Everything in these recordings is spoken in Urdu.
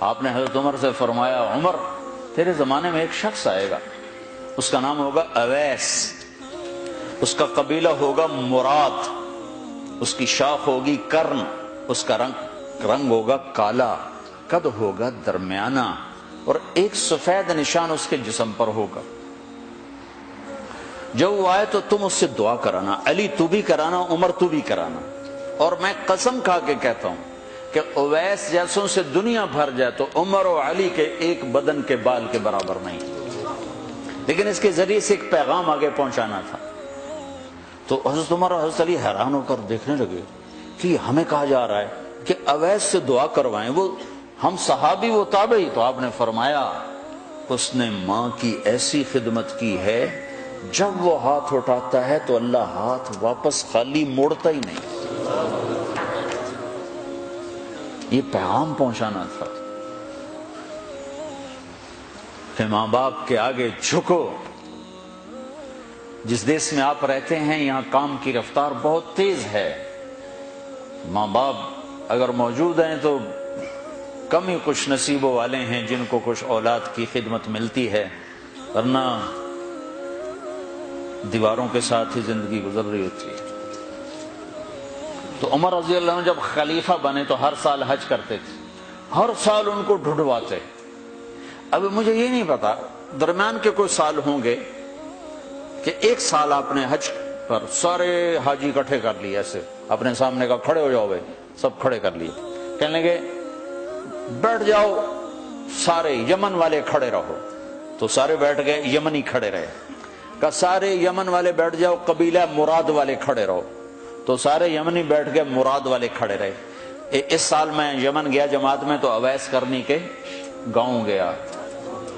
آپ نے حضرت عمر سے فرمایا عمر تیرے زمانے میں ایک شخص آئے گا، اس کا نام ہوگا اویس، اس کا قبیلہ ہوگا مراد، اس کی شاخ ہوگی کرن، اس کا رنگ ہوگا کالا، قد ہوگا درمیانہ، اور ایک سفید نشان اس کے جسم پر ہوگا۔ جب وہ آئے تو تم اس سے دعا کرانا، علی تو بھی کرانا، عمر تو بھی کرانا، اور میں قسم کھا کے کہتا ہوں کہ اویس جیسوں سے دنیا بھر جائے تو عمر و علی کے ایک بدن کے بال کے برابر نہیں، لیکن اس کے ذریعے سے ایک پیغام آگے پہنچانا تھا۔ تو حضرت عمر اور حضرت علی حیران ہو کر دیکھنے لگے کہ ہمیں کہا جا رہا ہے کہ اویس سے دعا کروائیں، وہ ہم صحابی وہ تابعی۔ تو آپ نے فرمایا اس نے ماں کی ایسی خدمت کی ہے، جب وہ ہاتھ اٹھاتا ہے تو اللہ ہاتھ واپس خالی موڑتا ہی نہیں۔ یہ پیغام پہنچانا تھا کہ ماں باپ کے آگے جھکو۔ جس دیش میں آپ رہتے ہیں یہاں کام کی رفتار بہت تیز ہے، ماں باپ اگر موجود ہیں تو کم ہی خوش نصیبوں والے ہیں جن کو کچھ اولاد کی خدمت ملتی ہے، ورنہ دیواروں کے ساتھ ہی زندگی گزر رہی ہوتی ہے۔ تو عمر رضی اللہ عنہ جب خلیفہ بنے تو ہر سال حج کرتے تھے، ہر سال ان کو ڈھونڈواتے۔ اب مجھے یہ نہیں پتا درمیان کے کوئی سال ہوں گے کہ ایک سال آپ نے حج پر سارے حاجی اکٹھے کر لیے، ایسے اپنے سامنے کا کھڑے ہو جاؤ بھائی، سب کھڑے کر لیے، کہنے لگے بیٹھ جاؤ سارے یمن والے کھڑے رہو، تو سارے بیٹھ گئے، یمنی کھڑے رہے، کہ سارے یمن والے بیٹھ جاؤ، قبیلہ مراد والے کھڑے رہو، تو سارے یمنی بیٹھ گئے، مراد والے کھڑے رہے۔ اس سال میں یمن گیا جماعت میں تو اویس کرنی کے گاؤں گیا،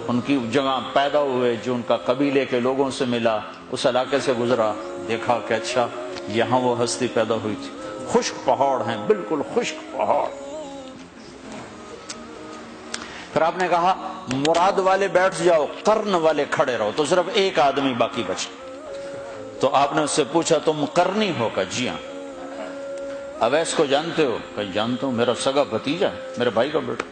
ان کی جگہ پیدا ہوئے، جو ان کا قبیلے کے لوگوں سے ملا، اس علاقے سے گزرا، دیکھا کہ اچھا یہاں وہ ہستی پیدا ہوئی تھی۔ خشک پہاڑ ہیں، بالکل خشک پہاڑ۔ پھر آپ نے کہا مراد والے بیٹھ جاؤ، قرن والے کھڑے رہو، تو صرف ایک آدمی باقی بچ۔ تو آپ نے اس سے پوچھا تم قرنی ہو؟ کہ جی ہاں۔ اویس کو جانتے ہو؟ کہ جانتا ہوں، میرا سگا بھتیجا ہے، میرے بھائی کا بیٹا،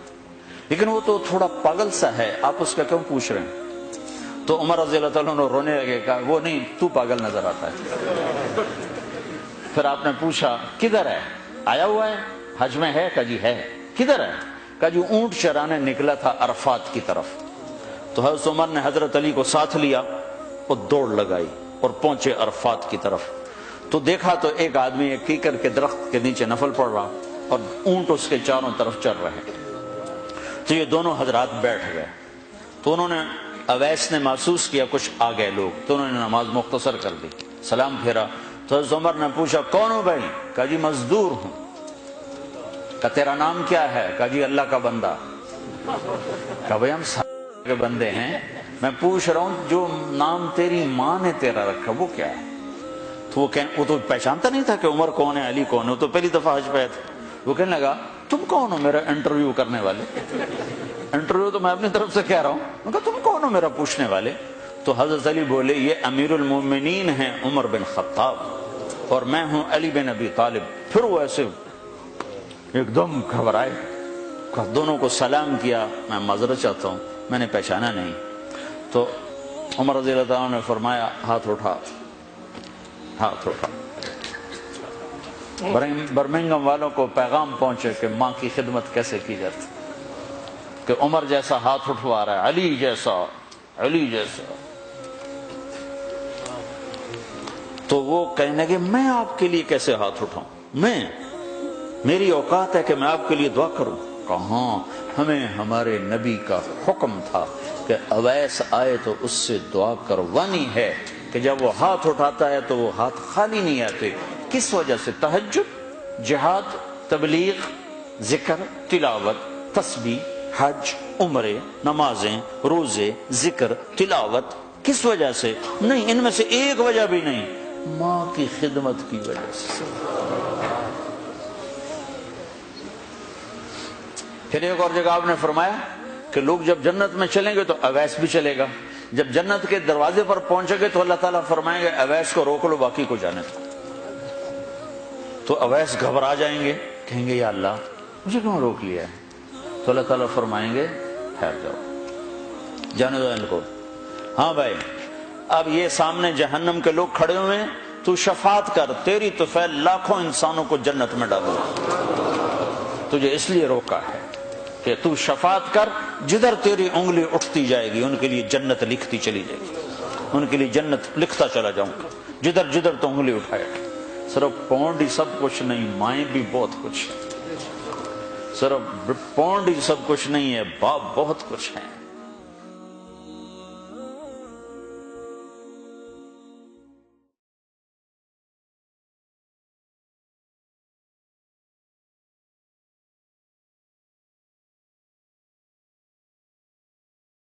لیکن وہ تو تھوڑا پاگل سا ہے، آپ اس کا کیوں پوچھ رہے ہیں؟ تو عمر رضی اللہ تعالیٰ عنہ رونے لگے، کہا وہ نہیں، تو پاگل نظر آتا ہے۔ پھر آپ نے پوچھا کدھر ہے؟ آیا ہوا ہے حج میں ہے؟ کہ جی ہے۔ کدھر ہے؟ کہ جو اونٹ چرانے نکلا تھا عرفات کی طرف۔ تو حضرت عمر نے حضرت علی کو ساتھ لیا اور دوڑ لگائی اور پہنچے عرفات کی طرف، تو دیکھا تو ایک آدمی ایک کیکر کے درخت کے نیچے نفل پڑھ رہا اور اونٹ اس کے چاروں طرف چل رہے ہیں۔ تو یہ دونوں حضرات بیٹھ گئے، تو انہوں نے اویس نے محسوس کیا کچھ آ گئے لوگ، تو انہوں نے نماز مختصر کر دی، سلام پھیرا۔ تو حضرت عمر نے پوچھا کون ہو بھائی؟ کہا جی مزدور ہوں۔ کہا تیرا نام کیا ہے؟ کہا جی اللہ کا بندہ۔ کہا بھائی ہم سارے کے بندے ہیں، میں پوچھ رہا ہوں جو نام تیری ماں نے تیرا رکھا وہ کیا ہے؟ تو وہ تو پہچانتا نہیں تھا کہ عمر کون ہے، علی کون ہے، وہ تو پہلی دفعہ حج پہ تھا۔ وہ کہنے لگا تم کون ہو میرا انٹرویو کرنے والے؟ انٹرویو تو میں اپنی طرف سے کہہ رہا ہوں۔ میں کہا تم کون ہو میرا پوچھنے والے؟ تو حضرت علی بولے یہ امیر المومنین ہیں عمر بن خطاب، اور میں ہوں علی بن ابی طالب۔ پھر وہ ایسے ایک دم گھبرائے، دونوں کو سلام کیا، میں معذرت چاہتا ہوں میں نے پہچانا نہیں۔ تو عمر رضی اللہ عنہ نے فرمایا ہاتھ اٹھا، ہاتھ اٹھا۔ برمنگھم والوں کو پیغام پہنچے کہ ماں کی خدمت کیسے کی جاتی، کہ عمر جیسا ہاتھ اٹھوا رہا ہے، علی جیسا، علی جیسا۔ تو وہ کہنے لگے میں آپ کے لیے کیسے ہاتھ اٹھاؤں، میری اوقات ہے کہ میں آپ کے لیے دعا کروں؟ کہاں، ہمیں ہمارے نبی کا حکم تھا کہ اویس آئے تو اس سے دعا کروانی ہے، کہ جب وہ ہاتھ اٹھاتا ہے تو وہ ہاتھ خالی نہیں آتے۔ کس وجہ سے؟ تہجد، جہاد، تبلیغ، ذکر، تلاوت، تسبیح، حج، عمرے، نمازیں، روزے، ذکر، تلاوت۔ کس وجہ سے؟ نہیں، ان میں سے ایک وجہ بھی نہیں، ماں کی خدمت کی وجہ سے۔ پھر ایک اور جگہ آپ نے فرمایا کہ لوگ جب جنت میں چلیں گے تو اویس بھی چلے گا، جب جنت کے دروازے پر پہنچے گے تو اللہ تعالیٰ فرمائیں گے اویس کو روک لو، باقی کو جانے دو۔ تو اویس گھبرا جائیں گے، کہیں گے یا اللہ مجھے کیوں روک لیا ہے؟ تو اللہ تعالیٰ فرمائیں گے ٹھہر جاؤ، جانے دو ان کو۔ ہاں بھائی، اب یہ سامنے جہنم کے لوگ کھڑے ہوئے ہیں، تو شفاعت کر، تیری تو فعل لاکھوں انسانوں کو جنت میں ڈالو، تجھے اس لیے روکا ہے کہ تو شفاعت کر، جدھر تیری انگلی اٹھتی جائے گی ان کے لیے جنت لکھتی چلی جائے گی، ان کے لیے جنت لکھتا چلا جاؤں گا، جدھر جدھر تو انگلی اٹھائے۔ صرف پونڈ ہی سب کچھ نہیں، مائیں بھی بہت کچھ ہے، صرف پونڈ ہی سب کچھ نہیں ہے، باپ بہت کچھ ہے۔